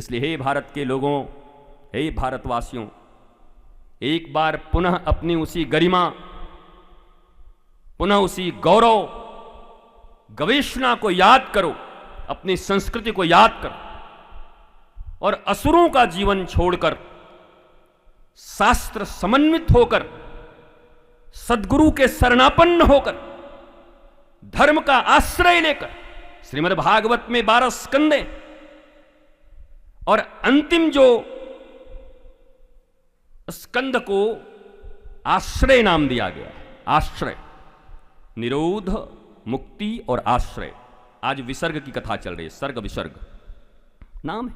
इसलिए हे भारत के लोगों, हे भारतवासियों, एक बार पुनः अपनी उसी गरिमा, पुनः उसी गौरव, गवेषणा को याद करो, अपनी संस्कृति को याद करो और असुरों का जीवन छोड़कर शास्त्र समन्वित होकर, सद्गुरु के शरणापन्न होकर, धर्म का आश्रय लेकर, श्रीमद् भागवत में 12 स्कंदे और अंतिम जो स्कंद को आश्रय नाम दिया गया, आश्रय, निरोध, मुक्ति और आश्रय। आज विसर्ग की कथा चल रही है, सर्ग विसर्ग नाम है।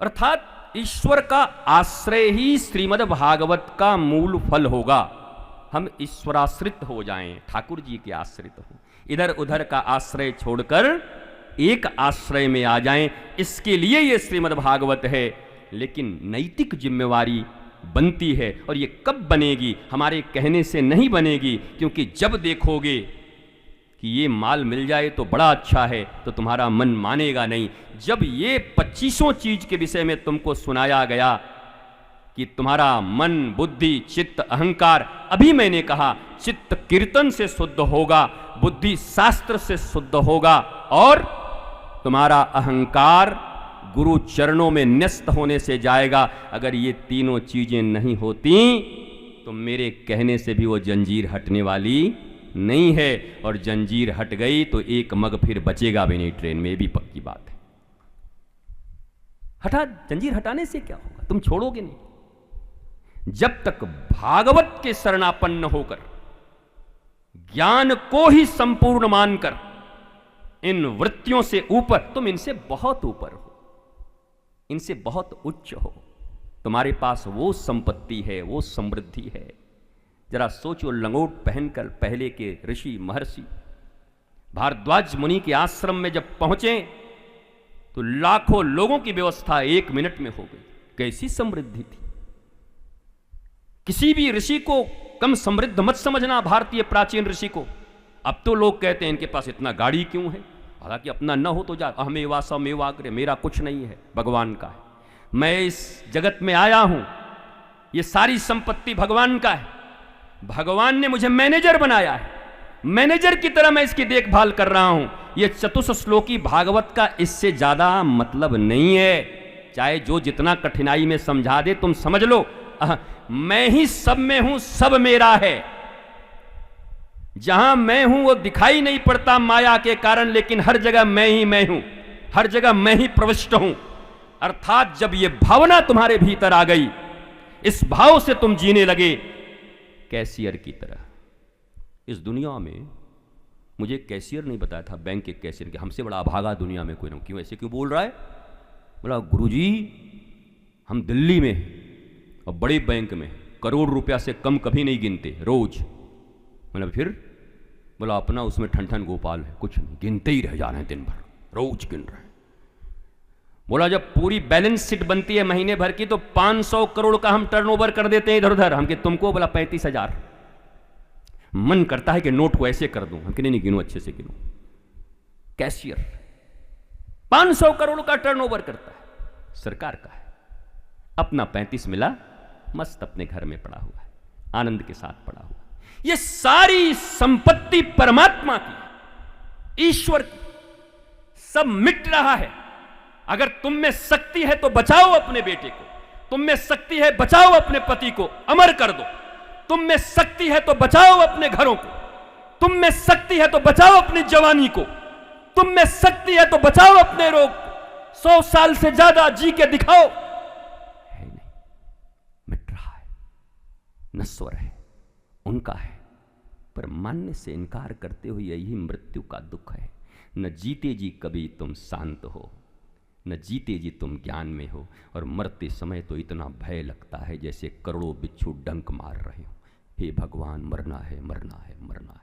अर्थात ईश्वर का आश्रय ही श्रीमद् भागवत का मूल फल होगा। हम ईश्वराश्रित हो जाएं, ठाकुर जी के आश्रित हो, इधर उधर का आश्रय छोड़कर एक आश्रय में आ जाएं, इसके लिए ये श्रीमद् भागवत है। लेकिन नैतिक जिम्मेवारी बनती है, और ये कब बनेगी? हमारे कहने से नहीं बनेगी, क्योंकि जब देखोगे कि ये माल मिल जाए तो बड़ा अच्छा है, तो तुम्हारा मन मानेगा नहीं। जब ये 25 चीज के विषय में तुमको सुनाया गया कि तुम्हारा मन, बुद्धि, चित्त, अहंकार, अभी मैंने कहा चित्त कीर्तन से शुद्ध होगा, बुद्धि शास्त्र से शुद्ध होगा, और तुम्हारा अहंकार गुरु चरणों में न्यस्त होने से जाएगा। अगर ये तीनों चीजें नहीं होती तो मेरे कहने से भी वो जंजीर हटने वाली नहीं है, और जंजीर हट गई तो एक मग फिर बचेगा भी नहीं ट्रेन में, भी पक्की बात है। जंजीर हटाने से क्या होगा? तुम छोड़ोगे नहीं। जब तक भागवत के शरणापन्न होकर, ज्ञान को ही संपूर्ण मानकर, इन वृत्तियों से ऊपर, तुम इनसे बहुत ऊपर हो, इनसे बहुत उच्च हो, तुम्हारे पास वो संपत्ति है, वो समृद्धि है। जरा सोचो, लंगोट पहनकर पहले के ऋषि महर्षि भारद्वाज मुनि के आश्रम में जब पहुंचे तो लाखों लोगों की व्यवस्था 1 मिनट में हो गई। कैसी समृद्धि थी! किसी भी ऋषि को कम समृद्ध मत समझना, भारतीय प्राचीन ऋषि को। अब तो लोग कहते हैं इनके पास इतना गाड़ी क्यों है, हालांकि अपना न हो तो जा, अहमेवा समेवाग्रे, मेरा कुछ नहीं है, भगवान का है। मैं इस जगत में आया हूं, ये सारी संपत्ति भगवान का है, भगवान ने मुझे मैनेजर बनाया है, मैनेजर की तरह मैं इसकी देखभाल कर रहा हूं। ये चतुश्लोकी भागवत का इससे ज्यादा मतलब नहीं है। चाहे जो जितना कठिनाई में समझा दे, तुम समझ लो मैं ही सब में हूं, सब मेरा है। जहां मैं हूं वो दिखाई नहीं पड़ता माया के कारण, लेकिन हर जगह मैं ही मैं हूं, हर जगह मैं ही प्रविष्ट हूं। अर्थात जब ये भावना तुम्हारे भीतर आ गई, इस भाव से तुम जीने लगे कैशियर की तरह। इस दुनिया में मुझे कैशियर नहीं बताया था, बैंक के कैशियर के, हमसे बड़ा अभागा दुनिया में कोई नहीं। क्यों ऐसे क्यों बोल रहा है? बोला गुरुजी हम दिल्ली में और बड़े बैंक में करोड़ रुपया से कम कभी नहीं गिनते रोज। मतलब फिर? बोला अपना उसमें ठन ठन गोपाल है, कुछ नहीं, गिनते ही रह जा रहे हैं, दिन भर रोज गिन रहे हैं। बोला जब पूरी बैलेंस शीट बनती है महीने भर की तो 500 करोड़ का हम टर्नओवर कर देते हैं इधर उधर। हम कि तुमको? बोला 35,000। मन करता है कि नोट को ऐसे कर दूं, हम कि नहीं गिनो, अच्छे से गिनो। कैशियर 500 करोड़ का टर्नओवर करता है, सरकार का है, अपना 35 मिला, मस्त अपने घर में पड़ा हुआ है, आनंद के साथ पड़ा हुआ। ये सारी संपत्ति परमात्मा की, ईश्वर की, सब मिट रहा है। अगर तुम में शक्ति है तो बचाओ अपने बेटे को, तुम में शक्ति है बचाओ अपने पति को, अमर कर दो। तुम में शक्ति है तो बचाओ अपने घरों को, तुम में शक्ति है तो बचाओ अपनी जवानी को, तुम में शक्ति है तो बचाओ अपने रोग को। 100 साल से ज्यादा जी के दिखाओ। है नहीं, मिट रहा है, नश्वर है, उनका है, पर मानने से इनकार करते हुए यही मृत्यु का दुख है। न जीते जी कभी तुम शांत हो, न जीते जी तुम ज्ञान में हो, और मरते समय तो इतना भय लगता है जैसे करोड़ों बिच्छू डंक मार रहे हो। हे भगवान, मरना है, मरना है, मरना है।